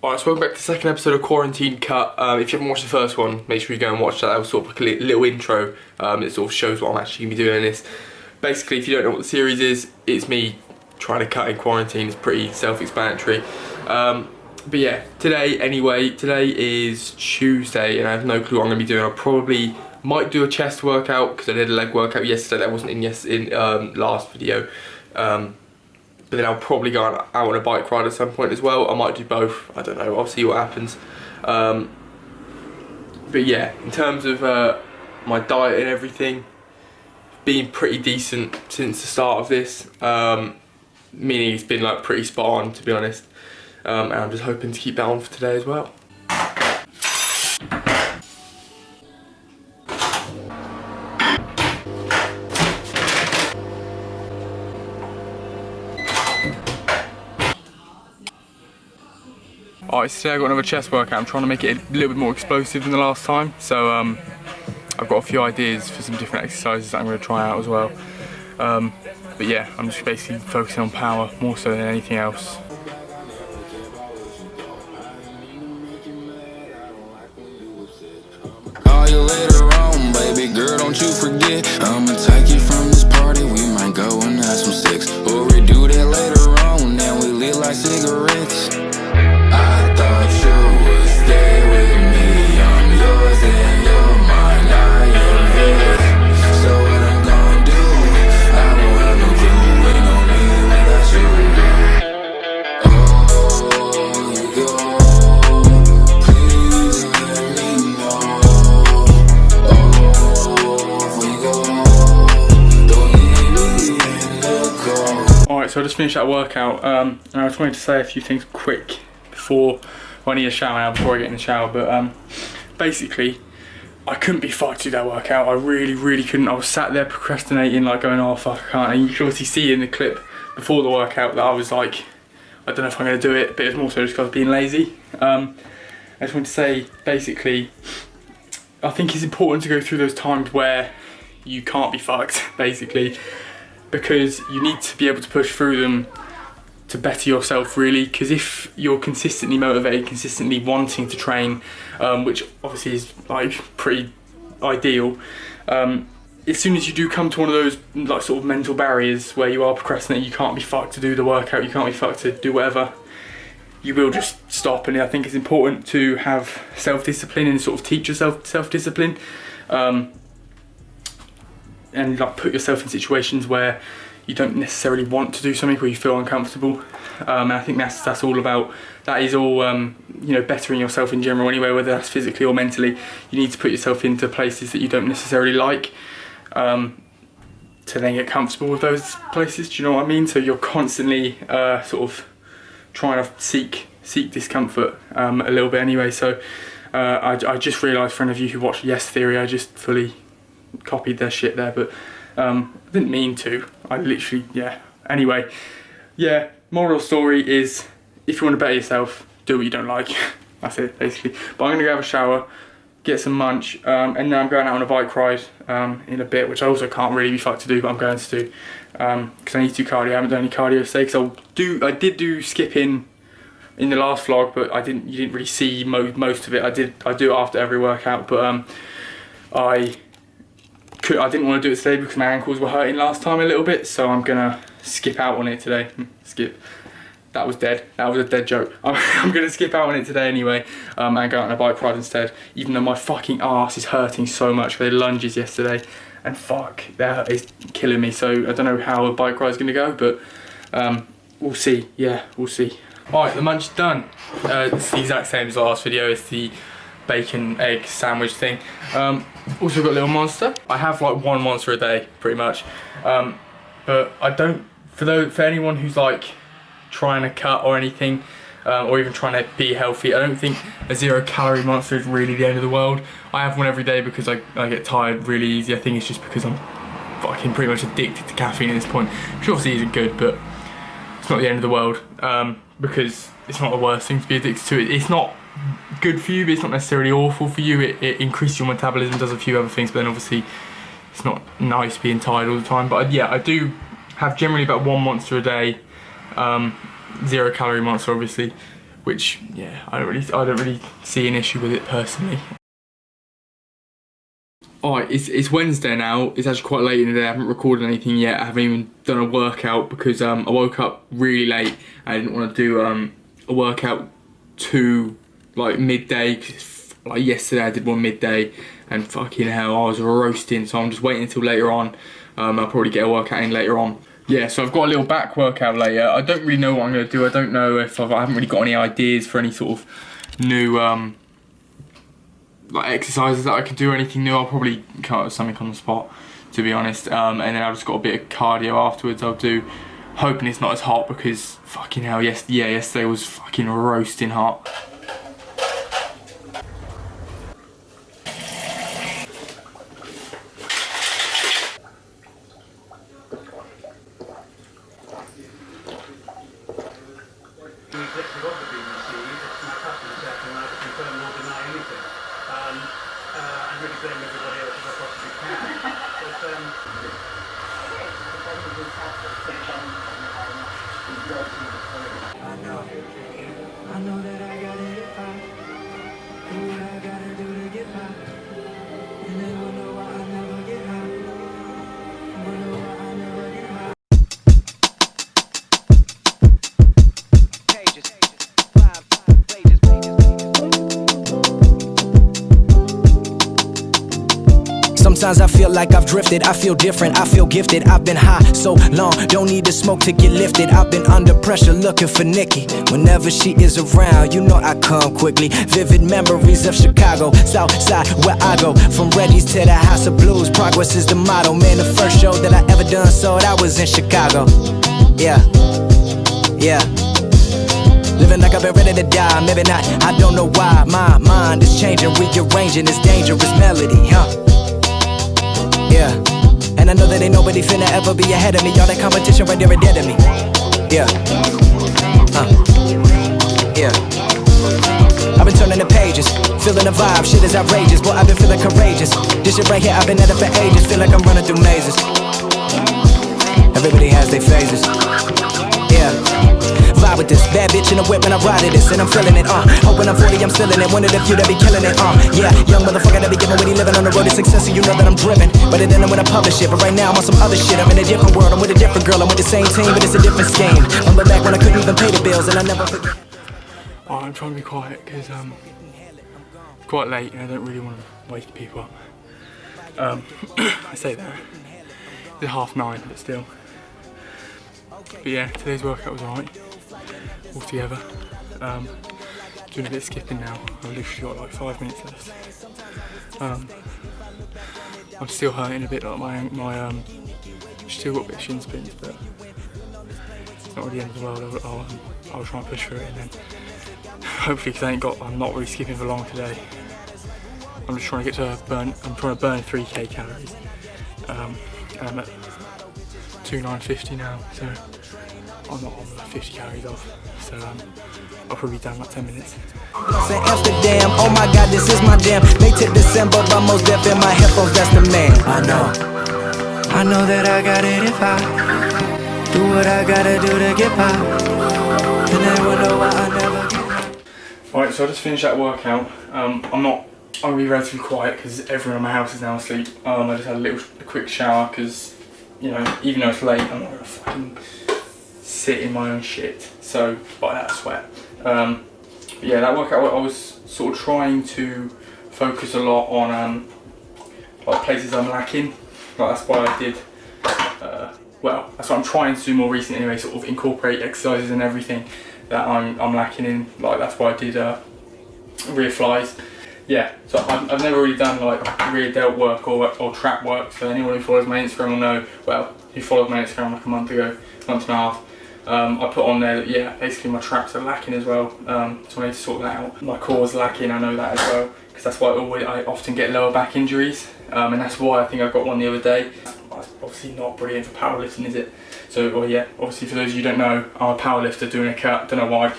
Alright, so welcome back to the second episode of Quarantine Cut. If you haven't watched the first one, make sure you go and watch that. That was sort of like a little intro. It sort of shows what I'm actually going to be doing in this. Basically, if you don't know what the series is, it's me trying to cut in quarantine. It's pretty self-explanatory. But yeah, today is Tuesday and I have no clue what I'm going to be doing. I probably might do a chest workout because I did a leg workout yesterday. That wasn't in last video. But then I'll probably go out on a bike ride at some point as well. I might do both, I don't know, I'll see what happens. But yeah, in terms of my diet and everything, been pretty decent since the start of this. Meaning it's been like pretty spot on, to be honest. And I'm just hoping to keep that on for today as well. Alright, so today I've got another chest workout. I'm trying to make it a little bit more explosive than the last time. So I've got a few ideas for some different exercises that I'm going to try out as well. But yeah, I'm just basically focusing on power more so than anything else. Call you later on, baby girl, don't you forget. I'ma take you from this party, we might go and have some sex. Or we do that later on, now we lit like cigarettes. I thought you would stay with me, I'm yours and you're mine, I am yours. So what I'm gonna do, I won't have no clue, ain't no me without you. Oh, you go, please let me know. Oh, we go, don't leave me in the cold. Alright, so I just finished that workout, and I just wanted to say a few things quick before I need a shower now, before I get in the shower. But basically, I couldn't be fucked to do that workout. I really couldn't. I was sat there procrastinating, like going, oh fuck, I can't. And you can obviously see in the clip before the workout that I was like, I don't know if I'm going to do it, but it's more so just because I was being lazy. I just want to say, basically, I think it's important to go through those times where you can't be fucked, basically, because you need to be able to push through them to better yourself, really. Because if you're consistently motivated, consistently wanting to train, which obviously is like pretty ideal, as soon as you do come to one of those like sort of mental barriers where you are procrastinating, you can't be fucked to do the workout, you can't be fucked to do whatever, you will just stop. And I think it's important to have self-discipline and sort of teach yourself self-discipline, and like put yourself in situations where you don't necessarily want to do something, where you feel uncomfortable. And I think that's all about, that is all you know, bettering yourself in general anyway, whether that's physically or mentally. You need to put yourself into places that you don't necessarily like, to then get comfortable with those places, do you know what I mean? So you're constantly sort of trying to seek discomfort a little bit anyway. So I just realised, for any of you who watched Yes Theory, I just fully copied their shit there, but I didn't mean to. I literally, yeah. Anyway, yeah, moral story is, if you want to better yourself, do what you don't like. That's it, basically. But I'm going to go have a shower, get some lunch, and then I'm going out on a bike ride in a bit, which I also can't really be fucked to do, but I'm going to do, because I need to do cardio. I haven't done any cardio today, because I did do skipping in the last vlog, but you didn't really see most of it. I do it after every workout, but I didn't want to do it today because my ankles were hurting last time a little bit, so I'm gonna skip out on it today. Skip. That was dead. That was a dead joke. I'm gonna skip out on it today anyway, and go out on a bike ride instead, even though my fucking ass is hurting so much for the lunges yesterday, and fuck, that is killing me. So I don't know how a bike ride's gonna go, but we'll see. Yeah, we'll see. Alright, the munch is done. It's the exact same as the last video. It's the bacon egg sandwich thing. Also got a little monster. I have like one monster a day pretty much, but I don't, for anyone who's like trying to cut or anything, or even trying to be healthy, I don't think a 0-calorie monster is really the end of the world. I have one every day because I get tired really easy. I think it's just because I'm fucking pretty much addicted to caffeine at this point, which obviously isn't good, but it's not the end of the world, because it's not the worst thing to be addicted to. It's not good for you, but it's not necessarily awful for you. It increases your metabolism, does a few other things, but then obviously it's not nice being tired all the time. But yeah, I do have generally about one monster a day, 0-calorie monster obviously, which yeah, I don't really see an issue with it personally. Alright, it's Wednesday now. It's actually quite late in the day. I haven't recorded anything yet. I haven't even done a workout because I woke up really late. I didn't want to do a workout to like midday. Like yesterday I did one midday and fucking hell, I was roasting. So I'm just waiting until later on. I'll probably get a workout in later on. Yeah, so I've got a little back workout later. I don't really know what I'm going to do. I don't know if I haven't really got any ideas for any sort of new like exercises that I could do or anything new. I'll probably come up with something on the spot, to be honest. And then I've just got a bit of cardio afterwards. I'll do, hoping it's not as hot because fucking hell, yesterday was fucking roasting hot. And really blame everybody else as I possibly can. I know that I gotta get by. Do what I gotta do to get by. And they wonder why I never get high. Wonder why I never get high. Pages, pages. Sometimes I feel like I've drifted, I feel different, I feel gifted. I've been high so long, don't need to smoke to get lifted. I've been under pressure looking for Nikki. Whenever she is around, you know I come quickly. Vivid memories of Chicago, South Side where I go. From Reggie's to the House of Blues, progress is the motto. Man, the first show that I ever done sold, I was in Chicago. Yeah. Living like I've been ready to die, maybe not, I don't know why. My mind is changing, rearranging this dangerous melody, huh? Yeah, and I know that ain't nobody finna ever be ahead of me. All that competition right there are dead to me. Yeah, yeah. I've been turning the pages, feeling the vibe, shit is outrageous. Boy, I've been feeling courageous. This shit right here, I've been at it for ages. Feel like I'm running through mazes. Everybody has their phases. Yeah. Vibe with this bad bitch in a whip and I ride it this and I'm feeling it, Hoping I'm 40, I'm still in it. One of the few that be killing it, Yeah, young motherfucker that be giving what he living on the road to success, and you know that I'm driven. But it didn't when I publish it. But right now I'm on some other shit. I'm in a different world. I'm with a different girl. I'm with the same team, but it's a different scheme. I'm back when I couldn't even pay the bills and I never forget. I'm trying to be quiet because it's quite late and I don't really want to wake people up. I say that. It's 9:30, but still. But yeah, today's workout was alright. Altogether. Doing a bit of skipping now. I've literally got like 5 minutes left. I'm still hurting a bit, like my still got a bit of shin splints, but it's not really the end of the world. I'll try and push through it, and then hopefully, because I'm not really skipping for long today. I'm just trying to get to burn 3k calories. And I'm at 2,950 now, so I'm not on 50 calories off. So I'll probably be done in like 10 minutes. Amsterdam, oh my god, this is my jam. May to December, but most deaf in my headphones, that's the man. I know that I got it if I do what I gotta do to get by. And they wonder why I never get. Alright, so I just finished that workout. I'm gonna be relatively quiet because everyone in my house is now asleep. I just had a quick shower because, you know, even though it's late, I'm not gonna fucking sit in my own shit. So, but that sweat. But yeah, that workout, I was sort of trying to focus a lot on like places I'm lacking. Like that's why I did. Well, that's what I'm trying to do more recently anyway. Sort of incorporate exercises and everything that I'm lacking in. Like that's why I did rear flies. Yeah, so I've never really done like rear delt work or trap work. So anyone who follows my Instagram will know. Well, who followed my Instagram like a month and a half. I put on there that, yeah, basically my traps are lacking as well, so I need to sort that out. My core's lacking, I know that as well, because that's why I often get lower back injuries, and that's why I think I got one the other day. That's obviously not brilliant for powerlifting, is it? So, well, yeah, obviously for those of you who don't know, I'm a powerlifter doing a cut, don't know why,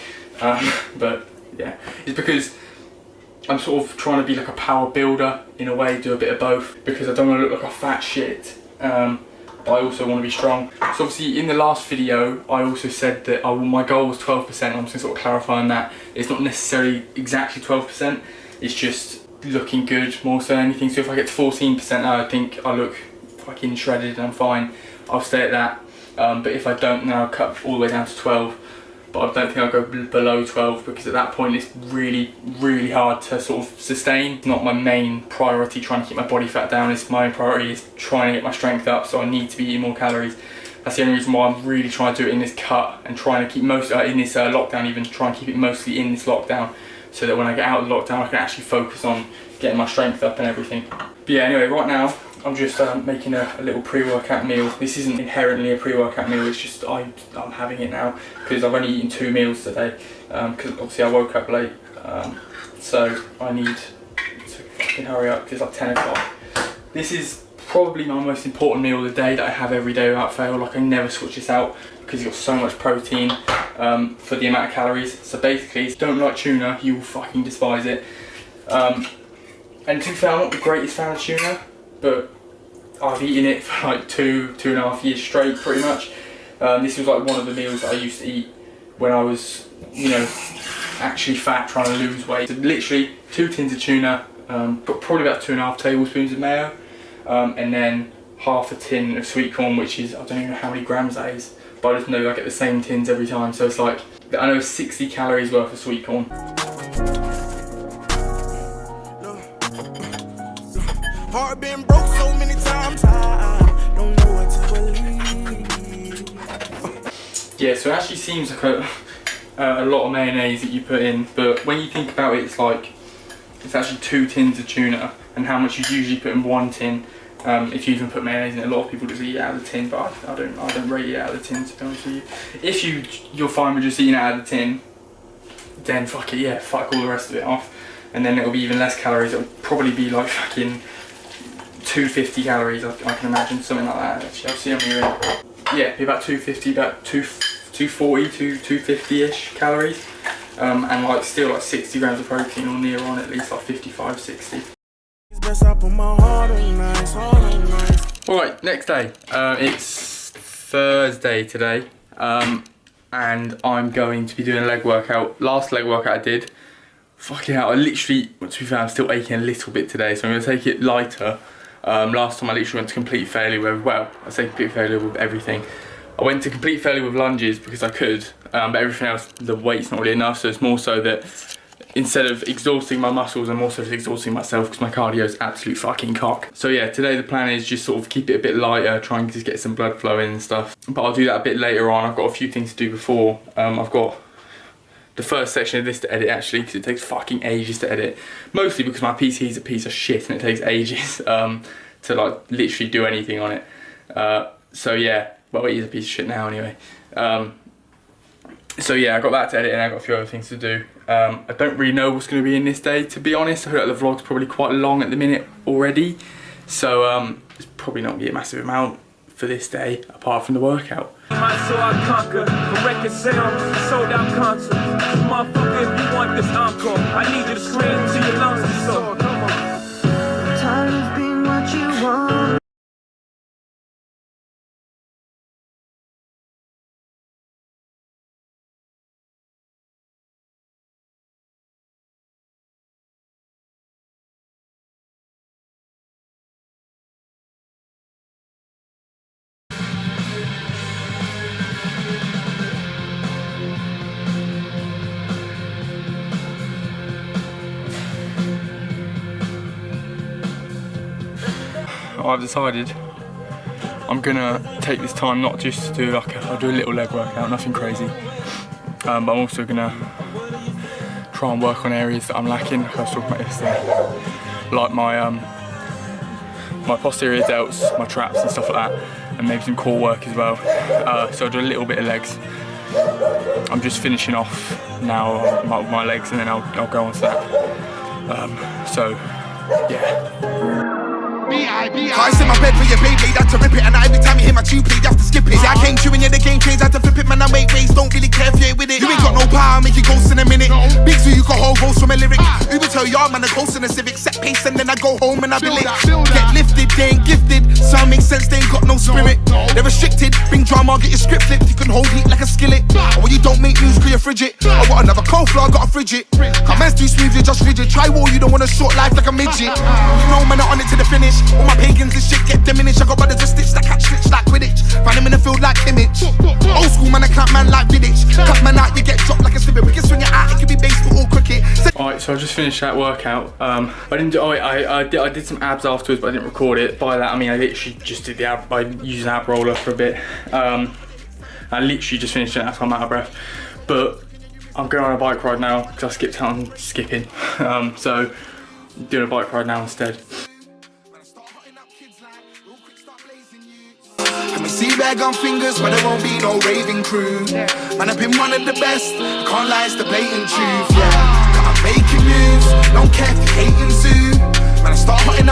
but yeah, it's because I'm sort of trying to be like a power builder in a way, do a bit of both, because I don't want to look like a fat shit. but I also want to be strong. So obviously in the last video, I also said that my goal was 12%. I'm just going to sort of clarify on that. It's not necessarily exactly 12%. It's just looking good more so than anything. So if I get to 14%, I think I look fucking shredded and I'm fine. I'll stay at that. But if I don't, then I'll cut all the way down to 12. But I don't think I'll go below 12 because at that point it's really, really hard to sort of sustain. It's not my main priority trying to keep my body fat down. It's my priority is trying to get my strength up, so I need to be eating more calories. That's the only reason why I'm really trying to do it in this cut and trying to keep most in this lockdown, even try and keep it mostly in this lockdown, so that when I get out of the lockdown I can actually focus on getting my strength up and everything. But yeah, anyway, right now I'm just making a little pre-workout meal. This isn't inherently a pre-workout meal, it's just I'm having it now because I've only eaten 2 meals today because obviously I woke up late, so I need to fucking hurry up because it's like 10 o'clock. This is probably my most important meal of the day that I have every day without fail. Like I never switch this out because it's got so much protein for the amount of calories. So basically, if you don't like tuna, you will fucking despise it. And to be fair, I'm not the greatest fan of tuna, but I've eaten it for like 2.5 years straight, pretty much. This was like one of the meals that I used to eat when I was, you know, actually fat, trying to lose weight. So literally 2 tins of tuna, but probably about 2.5 tablespoons of mayo, and then half a tin of sweet corn, which is, I don't even know how many grams that is, but I just know I get the same tins every time. So it's like, I know 60 calories worth of sweet corn. Heart been broke so many times, I don't know what to believe. Yeah, so it actually seems like a lot of mayonnaise that you put in, but when you think about it, it's actually 2 tins of tuna, and how much you usually put in 1 tin. If you even put mayonnaise in it, a lot of people just eat it out of the tin, but I don't rate it out of the tin, to be honest with you. If you're fine with just eating it out of the tin, then fuck it, yeah, fuck all the rest of it off, and then it'll be even less calories. It'll probably be like fucking 250 calories, I can imagine, something like that. Actually, I'll see how many you're in. Yeah, be about 250, about 240 to 250-ish calories, and like still like 60 grams of protein, or near on, at least like 55, 60. Alright, next day. It's Thursday today, and I'm going to be doing a leg workout. Last leg workout I did, fucking hell, I literally, to be fair, I'm still aching a little bit today, so I'm going to take it lighter. Last time I literally went to complete failure with, well, I say complete failure with everything. I went to complete failure with lunges because I could, but everything else, the weight's not really enough, so it's more so that instead of exhausting my muscles, I'm also exhausting myself because my cardio is absolute fucking cock. So yeah, today the plan is just sort of keep it a bit lighter, try and just get some blood flow in and stuff. But I'll do that a bit later on. I've got a few things to do before. I've got the first section of this to edit actually, because it takes fucking ages to edit. Mostly because my PC is a piece of shit and it takes ages to like literally do anything on it. So yeah, well, it is a piece of shit now anyway. So yeah, I got that to edit and I got a few other things to do. I don't really know what's going to be in this day, to be honest. I feel like the vlog's probably quite long at the minute already. So it's probably not going to be a massive amount for this day, apart from the workout. So I conquer, for record sales, sold out concert. Motherfucker, if you want this encore, I need you to scream till your lungs are sore. Come on. Tired of being what you want. I've decided I'm gonna take this time not just to do like I'll do a little leg workout, nothing crazy, but I'm also gonna try and work on areas that I'm lacking, like I was talking about yesterday, like my posterior delts, my traps and stuff like that, and maybe some core work as well. So I'll do a little bit of legs. I'm just finishing off now my legs, and then I'll go on to that. So yeah. I sit my bed for your baby, that's to rip it. And every time you hear my tune play, you have to skip it. See, I came true and you're the game change, I have to flip it. Man, I make waves, don't really care if you're with it. You ain't got no power, make you ghost in a minute. Big so you can hold ghost from a lyric. Uber tell y'all, man, a ghost in a Civic. Set pace and then I go home and I be lit. Get lifted, they ain't gifted. Some make sense, they ain't got no spirit. They're restricted, bring drama, get your script flipped. You can hold heat like a skillet. Or when you don't make news, clear your frigid. I got another cold floor, I got a frigid. Come man's too smooth, you're just rigid. Try war, you don't want a short life like a midget. You know man, I'm on it to the finish. All my pagans, this shit get diminished. I got brothers that stitch that catch switch like Quidditch. Find them in the field like Kimmich. Old school man, I clap man like Vidic. Cut man out, you get dropped like a snippet. We can swing it out, it could be baseball or cricket. Alright, so I just finished that workout. I didn't do. I did some abs afterwards, but I didn't record it. By that I mean I literally just did the ab by using an ab roller for a bit. I literally just finished it. That's why I'm out of breath. But I'm going on a bike ride now because I skipped out on skipping. So I'm doing a bike ride now instead. See bag on fingers, but there won't be no raving crew. Man, I've been one of the best. Can't lie, it's the blatant truth. Yeah, gotta make it moves. Don't care if you hating zoo. Man, I start hotting up.